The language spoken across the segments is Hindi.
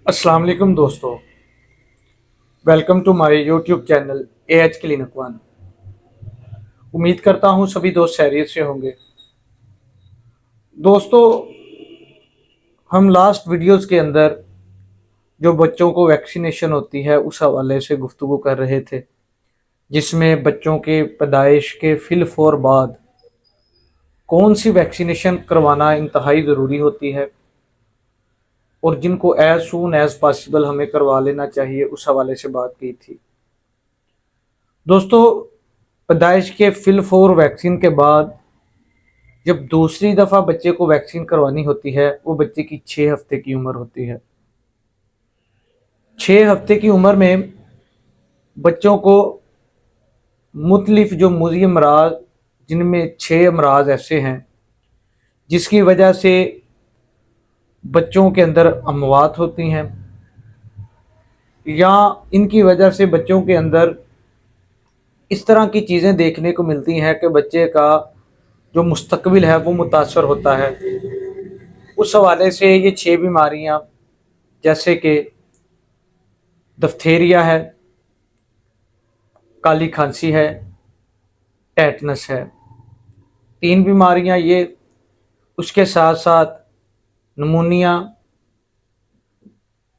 अस्सलाम वालेकुम दोस्तों। Welcome to my YouTube channel AH clinic one. उम्मीद करता हूँ सभी दोस्त खैरियत से होंगे। दोस्तों, हम लास्ट वीडियोस के अंदर जो बच्चों को वैक्सीनेशन होती है उस हवाले से गुफ्तगू कर रहे थे, जिसमें बच्चों के पैदाइश के फिल 4 बाद कौन सी वैक्सीनेशन करवाना इंतहाई ज़रूरी होती है और जिनको एज सून एज पॉसिबल हमें करवा लेना चाहिए, उस हवाले से बात की थी। दोस्तों, पैदाइश के फिल 4 वैक्सीन के बाद जब दूसरी दफ़ा बच्चे को वैक्सीन करवानी होती है, वो बच्चे की 6 हफ्ते की उम्र होती है। 6 हफ्ते की उम्र में बच्चों को मुख्तलिफ जो मुज़ी अमराज, जिनमें 6 अमराज ऐसे हैं जिसकी वजह से बच्चों के अंदर अमवात होती हैं, या इनकी वजह से बच्चों के अंदर इस तरह की चीज़ें देखने को मिलती हैं कि बच्चे का जो मुस्तकबिल है वो मुतासर होता है। उस हवाले से ये 6 बीमारियाँ, जैसे कि डिप्थीरिया है, काली खांसी है, टेटनस है, 3 बीमारियाँ ये। उसके साथ साथ नमूनिया,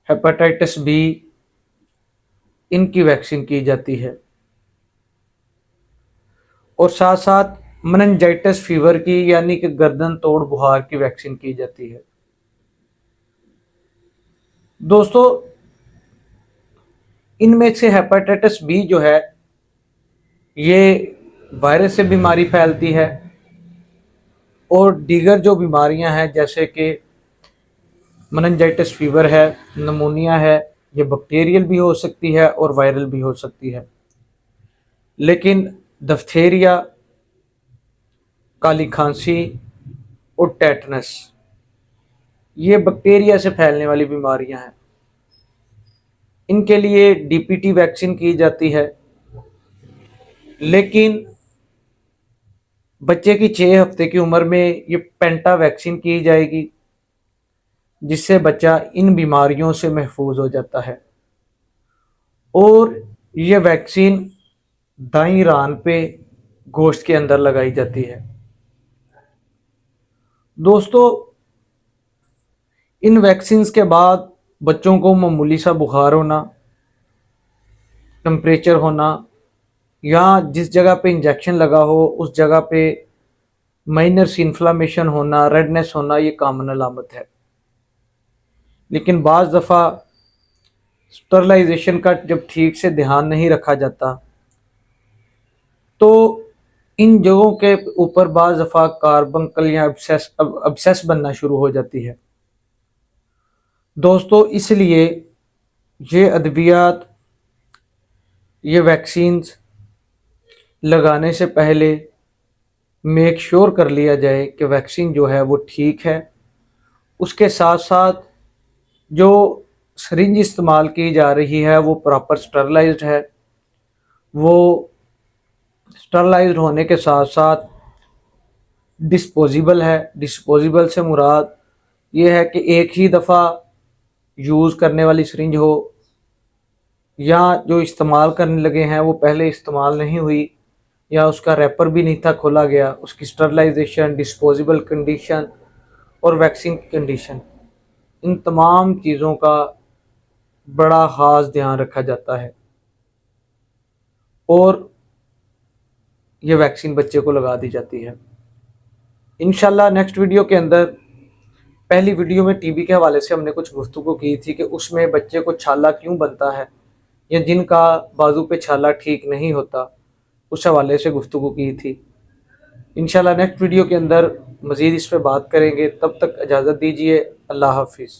हेपेटाइटिस बी, इनकी वैक्सीन की जाती है। और साथ साथ मेनिंजाइटिस फीवर की, यानी कि गर्दन तोड़ बुखार की वैक्सीन की जाती है। दोस्तों, इनमें से हेपेटाइटिस बी जो है ये वायरस से बीमारी फैलती है, और दीगर जो बीमारियां हैं जैसे कि मेनिंजाइटिस फीवर है, नमूनिया है, ये बैक्टीरियल भी हो सकती है और वायरल भी हो सकती है। लेकिन डिप्थीरिया, काली खांसी और टेटनस ये बैक्टीरिया से फैलने वाली बीमारियां हैं। इनके लिए डीपीटी वैक्सीन की जाती है, लेकिन बच्चे की 6 हफ्ते की उम्र में ये पेंटा वैक्सीन की जाएगी, जिससे बच्चा इन बीमारियों से महफूज हो जाता है। और ये वैक्सीन दाईं रान पे गोश्त के अंदर लगाई जाती है। दोस्तों, इन वैक्सीन्स के बाद बच्चों को मामूली सा बुखार होना, टेम्परेचर होना, या जिस जगह पे इंजेक्शन लगा हो उस जगह पे माइनर सी इन्फ्लामेशन होना, रेडनेस होना, ये कॉमन अलामत है। लेकिन बाज़ दफ़ा स्टरलाइजेशन का जब ठीक से ध्यान नहीं रखा जाता तो इन जगहों के ऊपर बाज़ दफ़ा कार्बंकल या अब्सेस बनना शुरू हो जाती है। दोस्तों, इसलिए ये अद्वियात, ये वैक्सीन्स लगाने से पहले मेक श्योर कर लिया जाए कि वैक्सीन जो है वो ठीक है। उसके साथ साथ जो सरिंज इस्तेमाल की जा रही है वो प्रॉपर स्टरलाइज्ड है। वो स्टरलाइज्ड होने के साथ साथ डिस्पोजेबल है। डिस्पोजेबल से मुराद ये है कि एक ही दफ़ा यूज़ करने वाली सरिंज हो, या जो इस्तेमाल करने लगे हैं वो पहले इस्तेमाल नहीं हुई, या उसका रैपर भी नहीं था खोला गया। उसकी स्टरलाइजेशन, डिस्पोजेबल कंडीशन और वैक्सीन की कंडीशन, इन तमाम चीज़ों का बड़ा ख़ास ध्यान रखा जाता है और ये वैक्सीन बच्चे को लगा दी जाती है। इंशाल्लाह नेक्स्ट वीडियो के अंदर, पहली वीडियो में टीबी के हवाले से हमने कुछ गुफ्तगू की थी कि उसमें बच्चे को छाला क्यों बनता है, या जिनका बाजू पे छाला ठीक नहीं होता, उस हवाले से गुफ्तगू की थी। इंशाल्लाह नेक्स्ट वीडियो के अंदर मज़ीद इस पर बात करेंगे। तब तक इजाज़त दीजिए। अल्लाह हाफिज़।